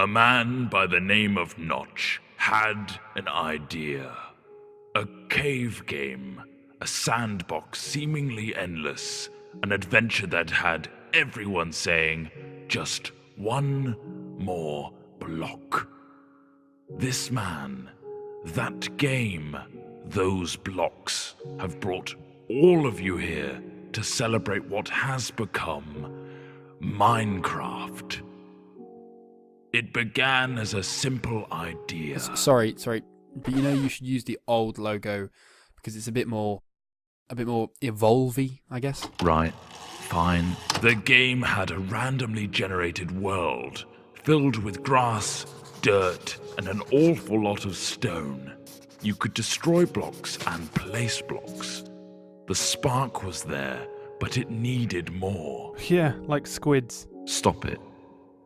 A man by the name of Notch had an idea. A cave game, a sandbox seemingly endless, an adventure that had everyone saying, just one more block. This man, that game, those blocks have brought all of you here to celebrate what has become Minecraft. It began as a simple idea. Sorry, but you should use the old logo because it's a bit more evolve-y, I guess. Right, fine. The game had a randomly generated world filled with grass, dirt, and an awful lot of stone. You could destroy blocks and place blocks. The spark was there, but it needed more. Yeah, like squids. Stop it.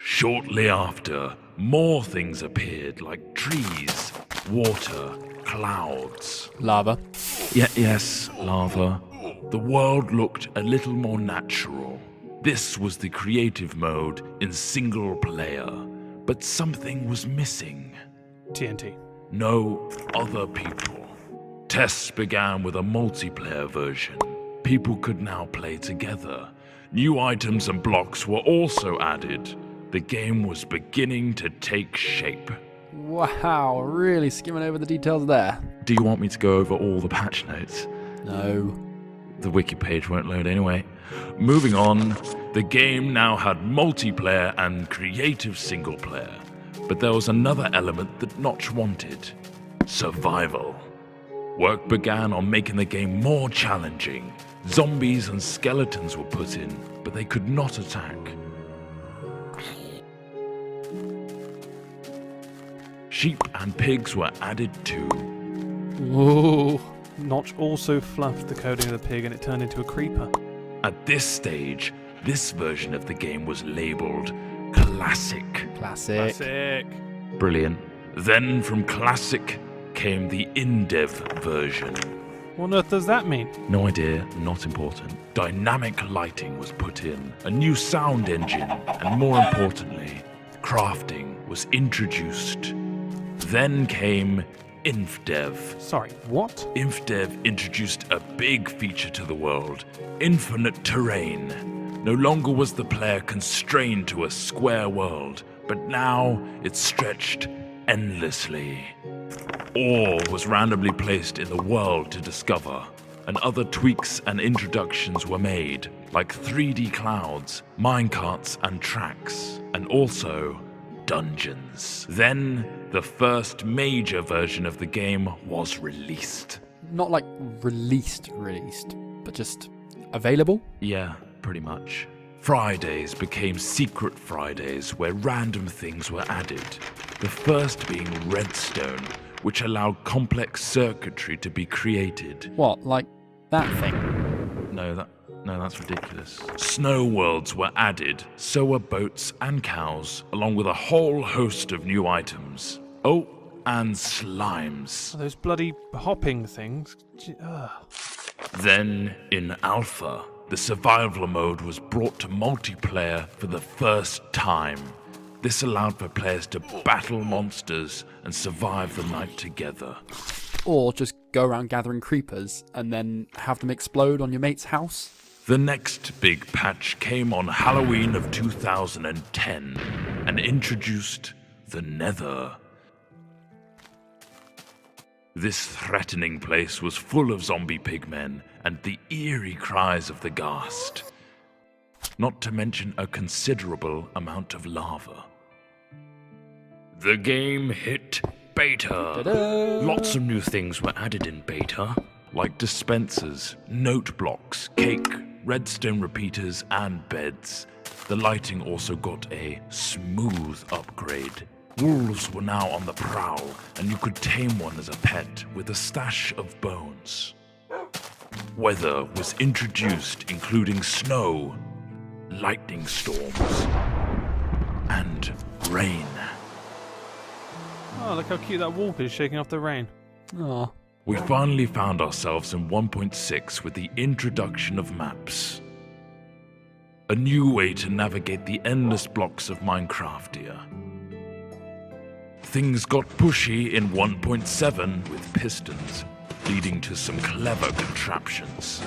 Shortly after, more things appeared like trees, water, clouds. Lava. Yes, lava. The world looked a little more natural. This was the creative mode in single player, but something was missing. TNT. No other people. Tests began with a multiplayer version. People could now play together. New items and blocks were also added. The game was beginning to take shape. Wow, really skimming over the details there. Do you want me to go over all the patch notes? No. The wiki page won't load anyway. Moving on, the game now had multiplayer and creative single player. But there was another element that Notch wanted: survival. Work began on making the game more challenging. Zombies and skeletons were put in, but they could not attack. Sheep and pigs were added too. Ooh. Notch also fluffed the coding of the pig and it turned into a creeper. At this stage, this version of the game was labeled Classic. Classic. Brilliant. Then from Classic came the in-dev version. What on earth does that mean? No idea, not important. Dynamic lighting was put in, a new sound engine, and more importantly, crafting was introduced. Then came InfDev. Sorry, what? InfDev introduced a big feature to the world: infinite terrain. No longer was the player constrained to a square world, but now it stretched endlessly. Ore was randomly placed in the world to discover, and other tweaks and introductions were made, like 3D clouds, minecarts and tracks, and also dungeons. Then, the first major version of the game was released. Not like released, but just available? Yeah, pretty much. Fridays became Secret Fridays, where random things were added. The first being Redstone, which allowed complex circuitry to be created. What, like that thing? No, that's ridiculous. Snow worlds were added, so were boats and cows, along with a whole host of new items. Oh, and slimes. Oh, those bloody hopping things. Then, in Alpha, the survival mode was brought to multiplayer for the first time. This allowed for players to battle monsters and survive the night together. Or just go around gathering creepers and then have them explode on your mate's house? The next big patch came on Halloween of 2010 and introduced the Nether. This threatening place was full of zombie pigmen and the eerie cries of the ghast, not to mention a considerable amount of lava. The game hit beta. Ta-da! Lots of new things were added in beta, like dispensers, note blocks, cake, redstone repeaters, and beds. The lighting also got a smooth upgrade. Wolves were now on the prowl, and you could tame one as a pet with a stash of bones. Weather was introduced, including snow, lightning storms, and rain. Oh, look how cute that wolf is shaking off the rain. Aw. We finally found ourselves in 1.6 with the introduction of maps. A new way to navigate the endless blocks of Minecraftia. things got pushy in 1.7 with pistons, leading to some clever contraptions.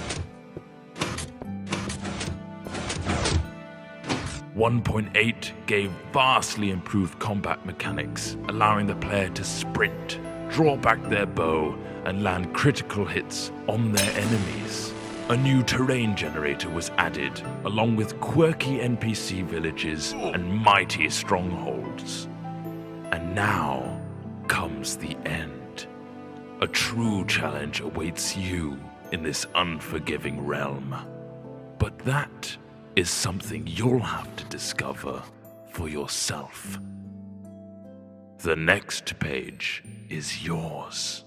1.8 gave vastly improved combat mechanics, allowing the player to sprint, draw back their bow, and land critical hits on their enemies. A new terrain generator was added, along with quirky NPC villages and mighty strongholds. And now comes the end. A true challenge awaits you in this unforgiving realm. But that is something you'll have to discover for yourself. The next page is yours.